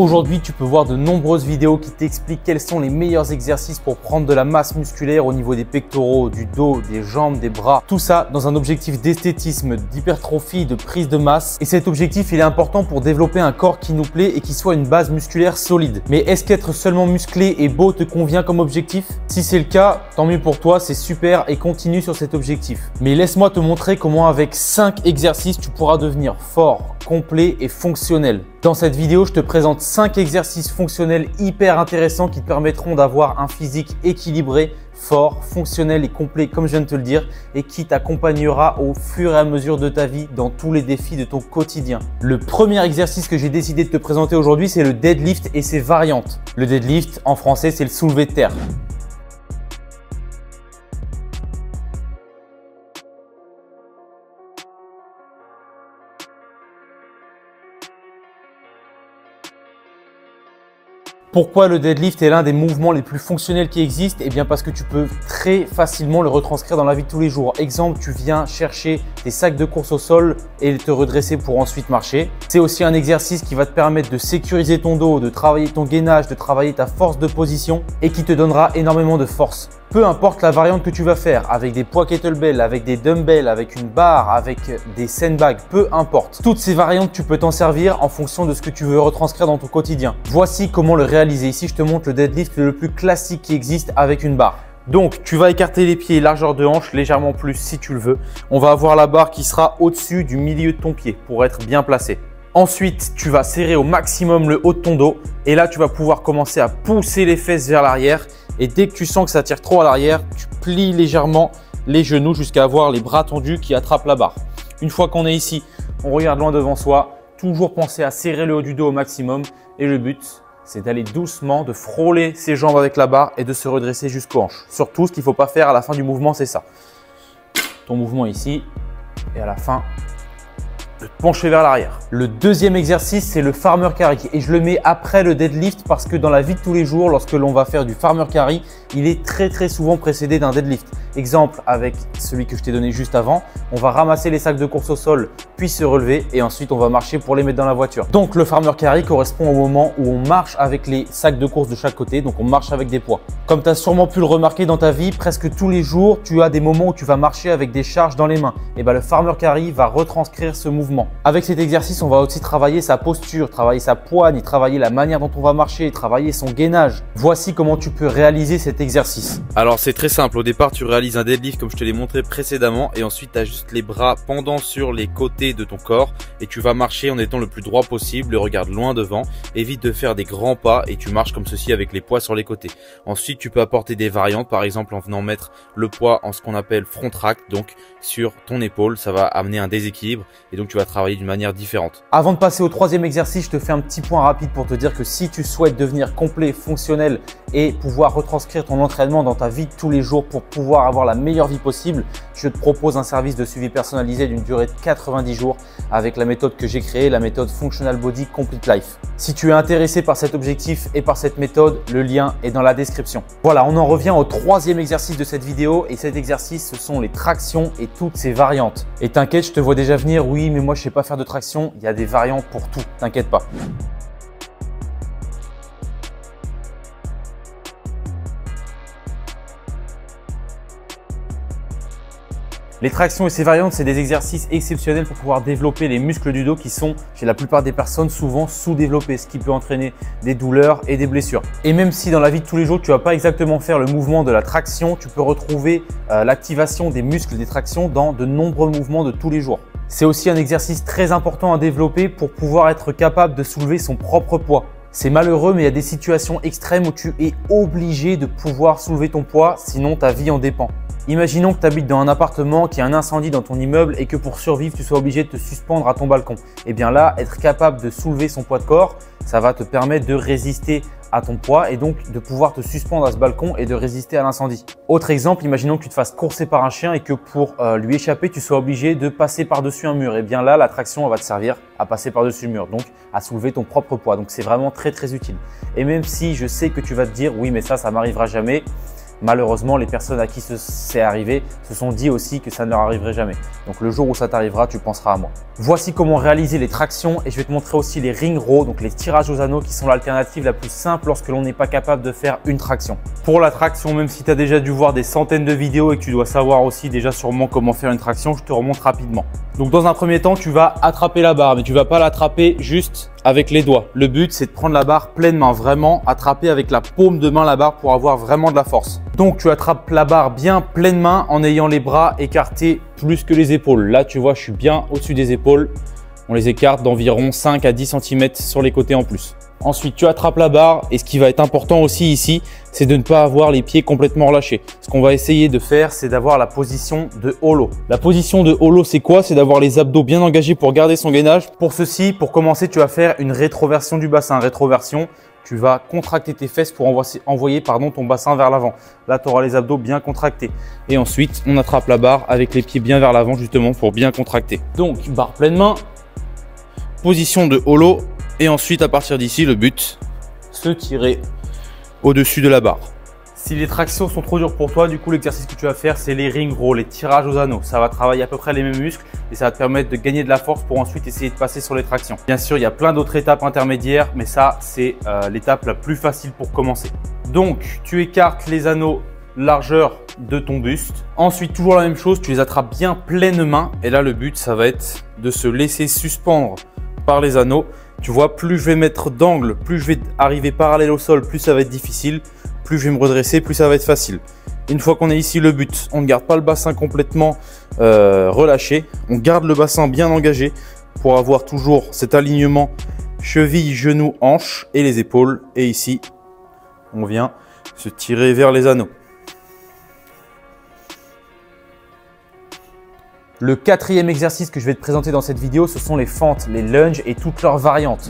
Aujourd'hui, tu peux voir de nombreuses vidéos qui t'expliquent quels sont les meilleurs exercices pour prendre de la masse musculaire au niveau des pectoraux, du dos, des jambes, des bras. Tout ça dans un objectif d'esthétisme, d'hypertrophie, de prise de masse. Et cet objectif, il est important pour développer un corps qui nous plaît et qui soit une base musculaire solide. Mais est-ce qu'être seulement musclé et beau te convient comme objectif? Si c'est le cas, tant mieux pour toi, c'est super et continue sur cet objectif. Mais laisse-moi te montrer comment avec 5 exercices, tu pourras devenir fort, complet et fonctionnel. Dans cette vidéo, je te présente 5 exercices fonctionnels hyper intéressants qui te permettront d'avoir un physique équilibré, fort, fonctionnel et complet comme je viens de te le dire et qui t'accompagnera au fur et à mesure de ta vie dans tous les défis de ton quotidien. Le premier exercice que j'ai décidé de te présenter aujourd'hui, c'est le deadlift et ses variantes. Le deadlift, en français, c'est le soulevé de terre. Pourquoi le deadlift est l'un des mouvements les plus fonctionnels qui existent? Eh bien parce que tu peux très facilement le retranscrire dans la vie de tous les jours. Exemple, tu viens chercher tes sacs de course au sol et te redresser pour ensuite marcher. C'est aussi un exercice qui va te permettre de sécuriser ton dos, de travailler ton gainage, de travailler ta force de position et qui te donnera énormément de force. Peu importe la variante que tu vas faire, avec des poids kettlebell, avec des dumbbells, avec une barre, avec des sandbags, peu importe. Toutes ces variantes, tu peux t'en servir en fonction de ce que tu veux retranscrire dans ton quotidien. Voici comment le réaliser. Ici, je te montre le deadlift le plus classique qui existe avec une barre. Donc, tu vas écarter les pieds, largeur de hanche, légèrement plus si tu le veux. On va avoir la barre qui sera au-dessus du milieu de ton pied pour être bien placé. Ensuite, tu vas serrer au maximum le haut de ton dos et là, tu vas pouvoir commencer à pousser les fesses vers l'arrière. Et dès que tu sens que ça tire trop à l'arrière, tu plies légèrement les genoux jusqu'à avoir les bras tendus qui attrapent la barre. Une fois qu'on est ici, on regarde loin devant soi. Toujours penser à serrer le haut du dos au maximum. Et le but, c'est d'aller doucement, de frôler ses jambes avec la barre et de se redresser jusqu'aux hanches. Surtout, ce qu'il ne faut pas faire à la fin du mouvement, c'est ça. Ton mouvement ici et à la fin, de te pencher vers l'arrière. Le deuxième exercice, c'est le farmer carry et je le mets après le deadlift parce que dans la vie de tous les jours, lorsque l'on va faire du farmer carry, il est très souvent précédé d'un deadlift. Exemple avec celui que je t'ai donné juste avant, on va ramasser les sacs de course au sol puis se relever et ensuite on va marcher pour les mettre dans la voiture. Donc le farmer carry correspond au moment où on marche avec les sacs de course de chaque côté, donc on marche avec des poids. Comme tu as sûrement pu le remarquer dans ta vie, presque tous les jours, tu as des moments où tu vas marcher avec des charges dans les mains. Et bien le farmer carry va retranscrire ce mouvement. Avec cet exercice, on va aussi travailler sa posture, travailler sa poigne, travailler la manière dont on va marcher, travailler son gainage. Voici comment tu peux réaliser cet exercice. Alors c'est très simple, au départ tu réalises un deadlift comme je te l'ai montré précédemment et ensuite tu as juste les bras pendant sur les côtés de ton corps et tu vas marcher en étant le plus droit possible, regarde loin devant, évite de faire des grands pas et tu marches comme ceci avec les poids sur les côtés. Ensuite tu peux apporter des variantes, par exemple en venant mettre le poids en ce qu'on appelle front rack, donc sur ton épaule, ça va amener un déséquilibre et donc tu vas travailler d'une manière différente. Avant de passer au troisième exercice, je te fais un petit point rapide pour te dire que si tu souhaites devenir complet, fonctionnel et pouvoir retranscrire ton entraînement dans ta vie de tous les jours pour pouvoir avoir la meilleure vie possible, je te propose un service de suivi personnalisé d'une durée de 90 jours avec la méthode que j'ai créée, la méthode Functional Body Complete Life. Si tu es intéressé par cet objectif et par cette méthode, le lien est dans la description. Voilà, on en revient au troisième exercice de cette vidéo et cet exercice, ce sont les tractions et toutes ces variantes. Et t'inquiète, je te vois déjà venir, oui, mais moi je sais pas faire de traction, il y a des variantes pour tout, t'inquiète pas. Les tractions et ces variantes, c'est des exercices exceptionnels pour pouvoir développer les muscles du dos qui sont, chez la plupart des personnes, souvent sous-développés, ce qui peut entraîner des douleurs et des blessures. Et même si dans la vie de tous les jours, tu ne vas pas exactement faire le mouvement de la traction, tu peux retrouver l'activation des muscles des tractions dans de nombreux mouvements de tous les jours. C'est aussi un exercice très important à développer pour pouvoir être capable de soulever son propre poids. C'est malheureux, mais il y a des situations extrêmes où tu es obligé de pouvoir soulever ton poids, sinon ta vie en dépend. Imaginons que tu habites dans un appartement, qu'il y a un incendie dans ton immeuble et que pour survivre, tu sois obligé de te suspendre à ton balcon. Et bien là, être capable de soulever son poids de corps, ça va te permettre de résister à ton poids et donc de pouvoir te suspendre à ce balcon et de résister à l'incendie. Autre exemple, imaginons que tu te fasses courser par un chien et que pour lui échapper, tu sois obligé de passer par-dessus un mur. Et bien là, la traction va te servir à passer par-dessus le mur, donc à soulever ton propre poids. Donc c'est vraiment très utile. Et même si je sais que tu vas te dire, oui mais ça m'arrivera jamais. Malheureusement, les personnes à qui c'est arrivé se sont dit aussi que ça ne leur arriverait jamais. Donc le jour où ça t'arrivera, tu penseras à moi. Voici comment réaliser les tractions et je vais te montrer aussi les ring rows, donc les tirages aux anneaux qui sont l'alternative la plus simple lorsque l'on n'est pas capable de faire une traction. Pour la traction, même si tu as déjà dû voir des centaines de vidéos et que tu dois savoir aussi déjà sûrement comment faire une traction, je te remonte rapidement. Donc dans un premier temps, tu vas attraper la barre, mais tu ne vas pas l'attraper juste avec les doigts. Le but, c'est de prendre la barre pleine main, vraiment attraper avec la paume de main la barre pour avoir vraiment de la force. Donc tu attrapes la barre bien pleine main en ayant les bras écartés plus que les épaules. Là, tu vois, je suis bien au-dessus des épaules. On les écarte d'environ 5 à 10 cm sur les côtés en plus. Ensuite, tu attrapes la barre et ce qui va être important aussi ici, c'est de ne pas avoir les pieds complètement relâchés. Ce qu'on va essayer de faire, c'est d'avoir la position de holo. La position de holo, c'est quoi? C'est d'avoir les abdos bien engagés pour garder son gainage. Pour ceci, pour commencer, tu vas faire une rétroversion du bassin. Rétroversion, tu vas contracter tes fesses pour envoyer ton bassin vers l'avant. Là, tu auras les abdos bien contractés. Et ensuite, on attrape la barre avec les pieds bien vers l'avant justement pour bien contracter. Donc, barre pleine main, position de holo. Et ensuite, à partir d'ici, le but, se tirer au-dessus de la barre. Si les tractions sont trop dures pour toi, du coup, l'exercice que tu vas faire, c'est les ring rows, les tirages aux anneaux. Ça va travailler à peu près les mêmes muscles et ça va te permettre de gagner de la force pour ensuite essayer de passer sur les tractions. Bien sûr, il y a plein d'autres étapes intermédiaires, mais ça, c'est l'étape la plus facile pour commencer. Donc, tu écartes les anneaux largeur de ton buste. Ensuite, toujours la même chose, tu les attrapes bien pleine main. Et là, le but, ça va être de se laisser suspendre par les anneaux. Tu vois, plus je vais mettre d'angle, plus je vais arriver parallèle au sol, plus ça va être difficile. Plus je vais me redresser, plus ça va être facile. Une fois qu'on est ici, le but, on ne garde pas le bassin complètement relâché. On garde le bassin bien engagé pour avoir toujours cet alignement cheville, genou, hanche et les épaules. Et ici, on vient se tirer vers les anneaux. Le quatrième exercice que je vais te présenter dans cette vidéo, ce sont les fentes, les lunges et toutes leurs variantes.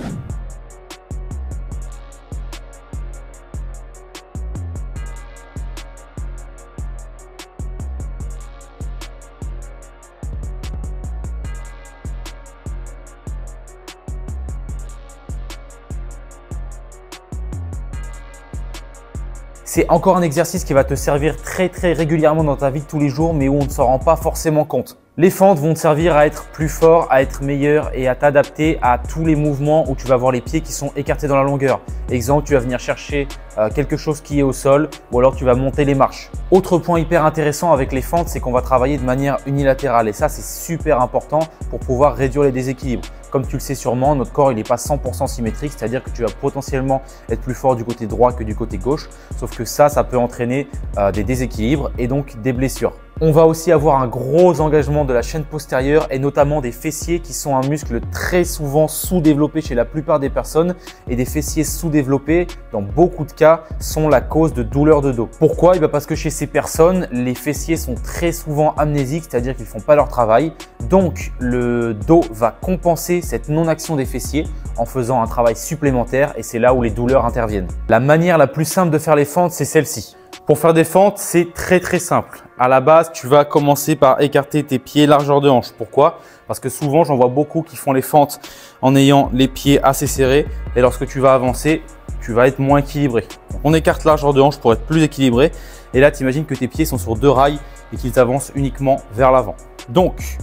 C'est encore un exercice qui va te servir très régulièrement dans ta vie de tous les jours, mais où on ne s'en rend pas forcément compte. Les fentes vont te servir à être plus fort, à être meilleur et à t'adapter à tous les mouvements où tu vas avoir les pieds qui sont écartés dans la longueur. Exemple, tu vas venir chercher quelque chose qui est au sol ou alors tu vas monter les marches. Autre point hyper intéressant avec les fentes, c'est qu'on va travailler de manière unilatérale et ça, c'est super important pour pouvoir réduire les déséquilibres. Comme tu le sais sûrement, notre corps il n'est pas 100% symétrique, c'est-à-dire que tu vas potentiellement être plus fort du côté droit que du côté gauche, sauf que ça peut entraîner des déséquilibres et donc des blessures. On va aussi avoir un gros engagement de la chaîne postérieure et notamment des fessiers qui sont un muscle très souvent sous-développé chez la plupart des personnes et des fessiers sous-développés dans beaucoup de cas sont la cause de douleurs de dos. Pourquoi? Parce que chez ces personnes, les fessiers sont très souvent amnésiques, c'est-à-dire qu'ils ne font pas leur travail. Donc le dos va compenser cette non-action des fessiers en faisant un travail supplémentaire et c'est là où les douleurs interviennent. La manière la plus simple de faire les fentes, c'est celle-ci. Pour faire des fentes, c'est très simple. À la base, tu vas commencer par écarter tes pieds largeur de hanche. Pourquoi? Parce que souvent, j'en vois beaucoup qui font les fentes en ayant les pieds assez serrés. Et lorsque tu vas avancer, tu vas être moins équilibré. Donc, on écarte largeur de hanche pour être plus équilibré. Et là, tu imagines que tes pieds sont sur deux rails et qu'ils avancent uniquement vers l'avant. Donc,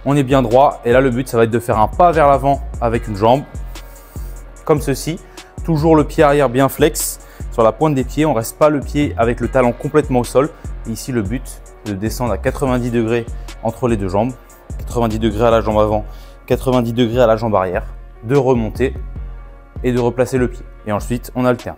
on est bien droit. Et là, le but, ça va être de faire un pas vers l'avant avec une jambe, comme ceci. Toujours le pied arrière bien flex. Sur la pointe des pieds, on ne reste pas le pied avec le talon complètement au sol. Et ici, le but, c'est de descendre à 90 degrés entre les deux jambes. 90 degrés à la jambe avant, 90 degrés à la jambe arrière. De remonter et de replacer le pied. Et ensuite, on alterne.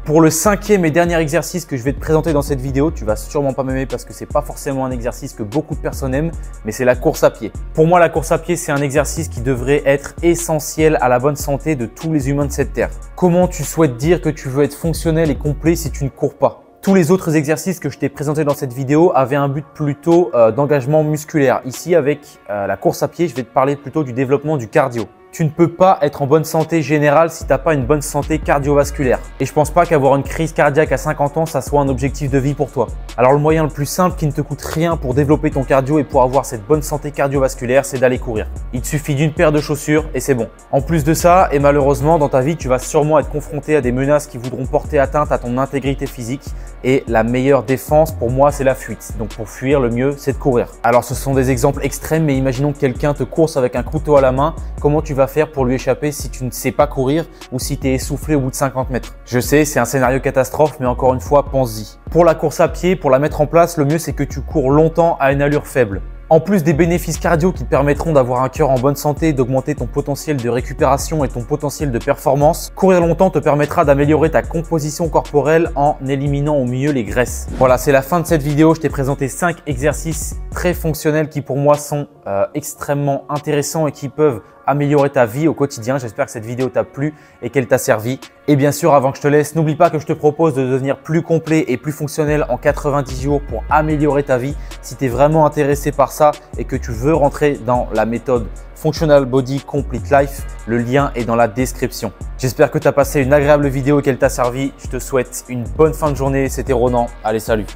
Pour le cinquième et dernier exercice que je vais te présenter dans cette vidéo, tu vas sûrement pas m'aimer parce que c'est pas forcément un exercice que beaucoup de personnes aiment, mais c'est la course à pied. Pour moi, la course à pied, c'est un exercice qui devrait être essentiel à la bonne santé de tous les humains de cette terre. Comment tu souhaites dire que tu veux être fonctionnel et complet si tu ne cours pas? Tous les autres exercices que je t'ai présentés dans cette vidéo avaient un but plutôt d'engagement musculaire. Ici, avec la course à pied, je vais te parler plutôt du développement du cardio. Tu ne peux pas être en bonne santé générale si tu n'as pas une bonne santé cardiovasculaire. Et je pense pas qu'avoir une crise cardiaque à 50 ans, ça soit un objectif de vie pour toi. Alors le moyen le plus simple qui ne te coûte rien pour développer ton cardio et pour avoir cette bonne santé cardiovasculaire, c'est d'aller courir. Il te suffit d'une paire de chaussures et c'est bon. En plus de ça, et malheureusement dans ta vie, tu vas sûrement être confronté à des menaces qui voudront porter atteinte à ton intégrité physique. Et la meilleure défense pour moi, c'est la fuite. Donc pour fuir, le mieux, c'est de courir. Alors ce sont des exemples extrêmes, mais imaginons que quelqu'un te course avec un couteau à la main. Comment tu vas faire pour lui échapper si tu ne sais pas courir ou si tu es essoufflé au bout de 50 mètres? Je sais, c'est un scénario catastrophe, mais encore une fois, pense-y. Pour la course à pied, pour la mettre en place, le mieux c'est que tu cours longtemps à une allure faible. En plus des bénéfices cardio qui te permettront d'avoir un cœur en bonne santé, d'augmenter ton potentiel de récupération et ton potentiel de performance, courir longtemps te permettra d'améliorer ta composition corporelle en éliminant au mieux les graisses. Voilà, c'est la fin de cette vidéo. Je t'ai présenté 5 exercices très fonctionnels qui pour moi sont extrêmement intéressants et qui peuvent améliorer ta vie au quotidien. J'espère que cette vidéo t'a plu et qu'elle t'a servi. Et bien sûr, avant que je te laisse, n'oublie pas que je te propose de devenir plus complet et plus fonctionnel en 90 jours pour améliorer ta vie. Si tu es vraiment intéressé par ça et que tu veux rentrer dans la méthode Functional Body Complete Life, le lien est dans la description. J'espère que tu as passé une agréable vidéo et qu'elle t'a servi. Je te souhaite une bonne fin de journée. C'était Ronan. Allez, salut!